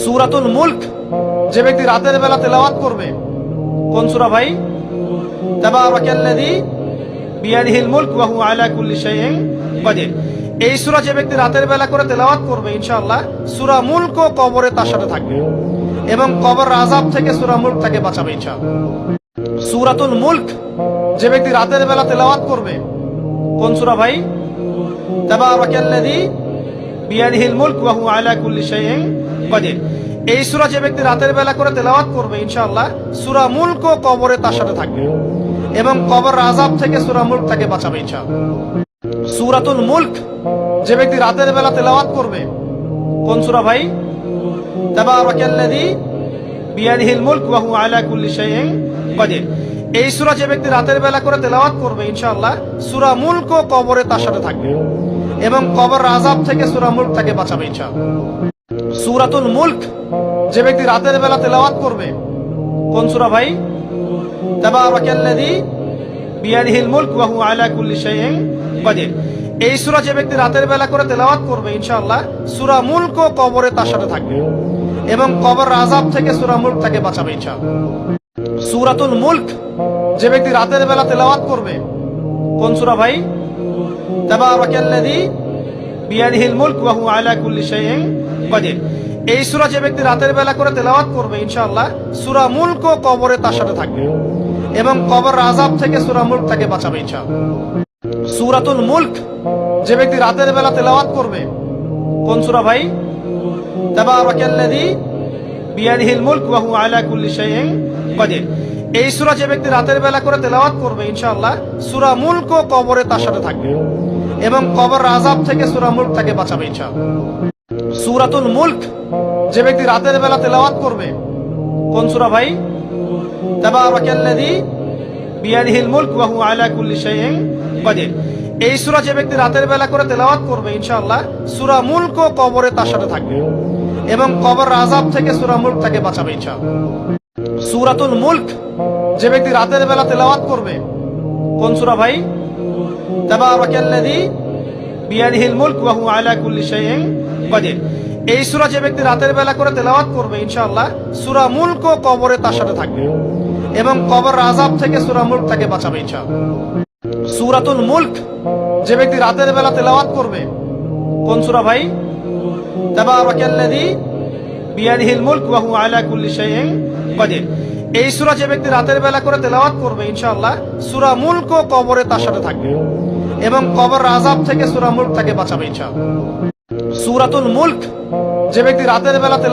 সূরাতুল মুলক যে ব্যক্তি রাতের বেলা তেলাওয়াত করবে, কোন সূরা ভাই? তাবারাকাল্লাযী বিয়াদিহিল মুলক ওয়া হুয়া আলা কুল্লি শাইইন কাদির। এই সূরা যে ব্যক্তি রাতের বেলা করে তেলাওয়াত করবে, ইনশাআল্লাহ সূরা মুলক ও কবরে তার সাথে থাকবে এবং কবর আযাব থেকে সূরা মুলক তাকে বাঁচাবে ইনশাআল্লাহ। সূরাতুল মুলক যে ব্যক্তি রাতের বেলা তেলাওয়াত করবে, কোন সূরা ভাই? তাবারাকাল্লাযী বিয়াদিহিল মুলক ওয়া হুয়া আলা কুল্লি শাইইন কাদির। এই সূরা যে ব্যক্তি রাতের বেলা করে তেলাওয়াত করবে, ইনশাআল্লাহ সূরা মুলক ও কবরে তার সাথে থাকবে এবং কবর আযাব থেকে সূরা মুলক তাকে বাঁচাবে ইনশাআল্লাহ। সূরাতুল মুলক যে ব্যক্তি রাতের বেলা তেলাওয়াত করবে, কোন সূরা ভাই? তাবারাকাল্লাযী বিয়াদিহিল মুলক ওয়া হুয়া আলা কুল্লি শাইইন কাদির। এই সূরা যে ব্যক্তি রাতের বেলা করে তেলাওয়াত করবে, ইনশাআল্লাহ সূরা মুলক ও কবরে তার সাথে থাকবে এবং কবর আযাব থেকে সূরা মুলক তাকে বাঁচাবে ইনশাআল্লাহ। সূরাতুল মুলক যে ব্যক্তি রাতের বেলা তেলাওয়াত করবে, কোন সূরা ভাই? তাবারাকাল্লাযী বিয়াদিহিল মুলক ওয়া হুয়া আলা কুল্লি শাইইন কাদির। এই সূরা যে ব্যক্তি রাতের বেলা করে তেলাওয়াত করবে, ইনশাআল্লাহ সূরা মুলক ও কবরে তার সাথে থাকবে এবং কবর আযাব থেকে সূরা মুলক তাকে বাঁচাবে ইনশাআল্লাহ। সূরাতুল মুলক যে ব্যক্তি রাতের বেলা তেলাওয়াত করবে, কোন সূরা ভাই? তাবারাকাল্লাযী বিয়াদিহিল মুলক ওয়া হুয়া আলা কুল্লি শাইইন কাদির। এই সূরা যে ব্যক্তি রাতের বেলা করে তেলাওয়াত করবে, ইনশাআল্লাহ সূরা মুলক ও কবরে তার সাথে থাকবে এবং কবর আযাব থেকে সূরা মুলক তাকে বাঁচাবে ইনশাআল্লাহ। সূরাতুল মুলক যে ব্যক্তি রাতের বেলা তেলাওয়াত করবে, কোন সূরা ভাই? তাবারাকাল্লাযী বিয়াদিহিল মুলক ওয়া হুয়া আলা কুল্লি শাইইন কাদির। এই সূরা যে ব্যক্তি রাতের বেলা করে তেলাওয়াত করবে, ইনশাআল্লাহ সূরা মুলক ও কবরে তার সাথে থাকবে এবং কবর আযাব থেকে সূরা মুলক তাকে বাঁচাবে ইনশাআল্লাহ। সূরাতুল মুলক যে ব্যক্তি রাতের বেলা তেলাওয়াত করবে, কোন সূরা ভাই? তাবারাকাল্লাযী বিয়াদিহিল মুলক ওয়া হুয়া আলা কুল্লি শাইইন কাদির। এই সূরা যে ব্যক্তি রাতের বেলা করে তেলাওয়াত করবে, ইনশাআল্লাহ সূরা মুলক ও কবরে তার সাথে থাকবে এবং কবর আযাব থেকে সূরা মুলক তাকে বাঁচাবে ইনশাআল্লাহ। সূরাতুল মুলক যে ব্যক্তি রাতের বেলা তেলাওয়াত করবে, কোন সূরা ভাই? তাবারাকাল্লাযী বিয়াদিহিল মুলক ওয়া হুয়া আলা কুল্লি শাইইন কাদির। এই সূরা যে ব্যক্তি রাতের বেলা করে তেলাওয়াত করবে, ইনশাআল্লাহ সূরা মুলক ও কবরে তার সাথে থাকবে এবং কবর আযাব থেকে সূরা মুলক তাকে বাঁচাবে ইনশাআল্লাহ। সূরাতুল মুলক যে ব্যক্তি রাতের বেলা তেলাওয়াত করবে, কোন সূরা ভাই? তাবারাকাল্লাযী বিয়াদিহিল মুলক ওয়া হুয়া আলা কুল্লি শাইইন কাদির। এই সূরা যে ব্যক্তি রাতের বেলা করে তেলাওয়াত করবে, ইনশাআল্লাহ সূরা মুলক ও কবরে তার সাথে থাকবে এবং কবর আযাব থেকে সূরা মুলক তাকে বাঁচাবে ইনশাআল্লাহ। সূরাতুল মুলক যে ব্যক্তি রাতের বেলা